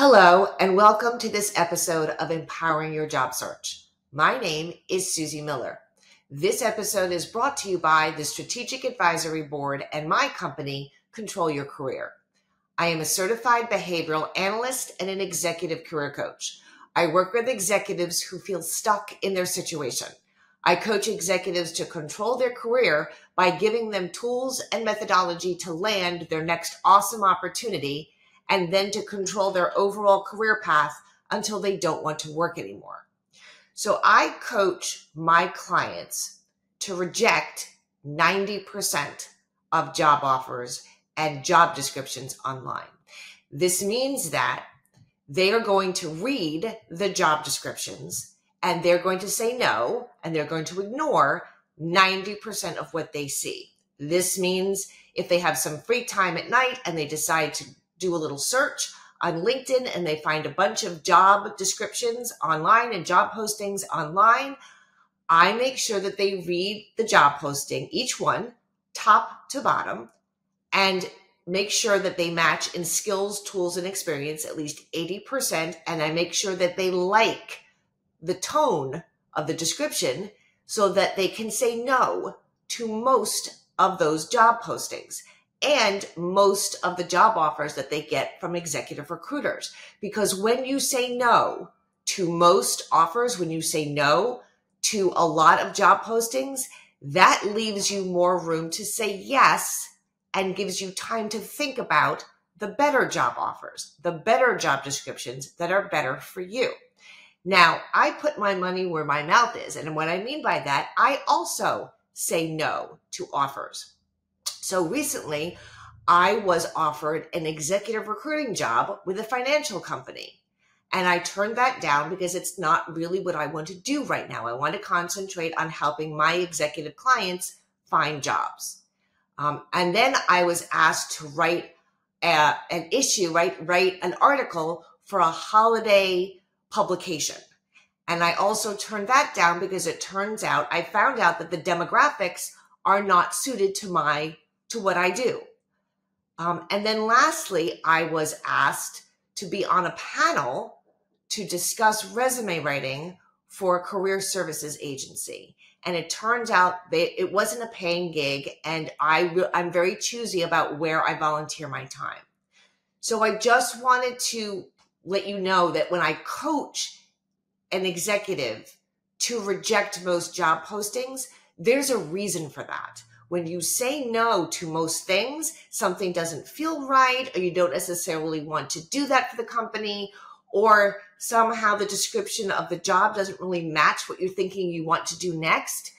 Hello, and welcome to this episode of Empowering Your Job Search. My name is Soozy Miller. This episode is brought to you by the Strategic Advisory Board and my company, Control Your Career. I am a certified behavioral analyst and an executive career coach. I work with executives who feel stuck in their situation. I coach executives to control their career by giving them tools and methodology to land their next awesome opportunity and then to control their overall career path until they don't want to work anymore. So I coach my clients to reject 90% of job offers and job descriptions online. This means that they are going to read the job descriptions and they're going to say no, and they're going to ignore 90% of what they see. This means if they have some free time at night and they decide to do a little search on LinkedIn and they find a bunch of job descriptions online and job postings online, I make sure that they read the job posting, each one, top to bottom, and make sure that they match in skills, tools, and experience at least 80%. And I make sure that they like the tone of the description so that they can say no to most of those job postings and most of the job offers that they get from executive recruiters. Because when you say no to most offers, when you say no to a lot of job postings, that leaves you more room to say yes and gives you time to think about the better job offers, the better job descriptions that are better for you. Now, I put my money where my mouth is. And what I mean by that, I also say no to offers. So recently, I was offered an executive recruiting job with a financial company. And I turned that down because it's not really what I want to do right now. I want to concentrate on helping my executive clients find jobs. And then I was asked to write write an article for a holiday publication. And I also turned that down because I found out that the demographics are not suited to what I do. And then lastly, I was asked to be on a panel to discuss resume writing for a career services agency. And it turns out that it wasn't a paying gig, and I'm very choosy about where I volunteer my time. So I just wanted to let you know that when I coach an executive to reject most job postings, there's a reason for that. When you say no to most things, something doesn't feel right, or you don't necessarily want to do that for the company, or somehow the description of the job doesn't really match what you're thinking you want to do next,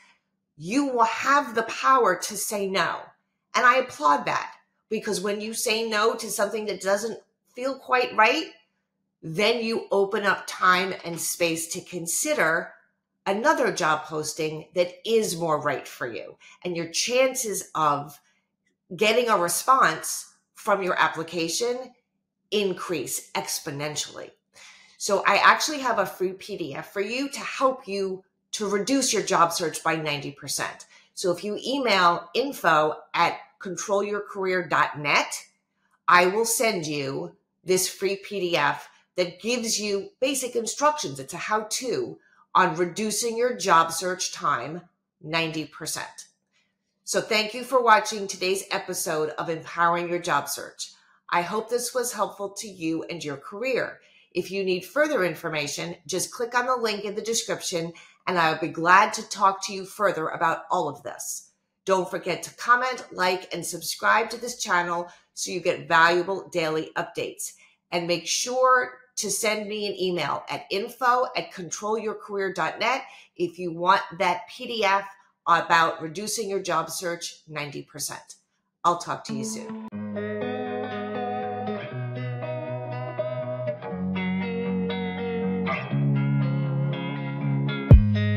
you will have the power to say no. And I applaud that, because when you say no to something that doesn't feel quite right, then you open up time and space to consider another job posting that is more right for you. And your chances of getting a response from your application increase exponentially. So I actually have a free PDF for you to help you to reduce your job search by 90%. So if you email info@controlyourcareer.net, I will send you this free PDF that gives you basic instructions. It's a how-to on reducing your job search time 90%. So thank you for watching today's episode of Empowering Your Job Search. I hope this was helpful to you and your career. If you need further information, just click on the link in the description and I'll be glad to talk to you further about all of this. Don't forget to comment, like, and subscribe to this channel so you get valuable daily updates. And make sure to send me an email at info@controlyourcareer.net if you want that PDF about reducing your job search 90%. I'll talk to you soon.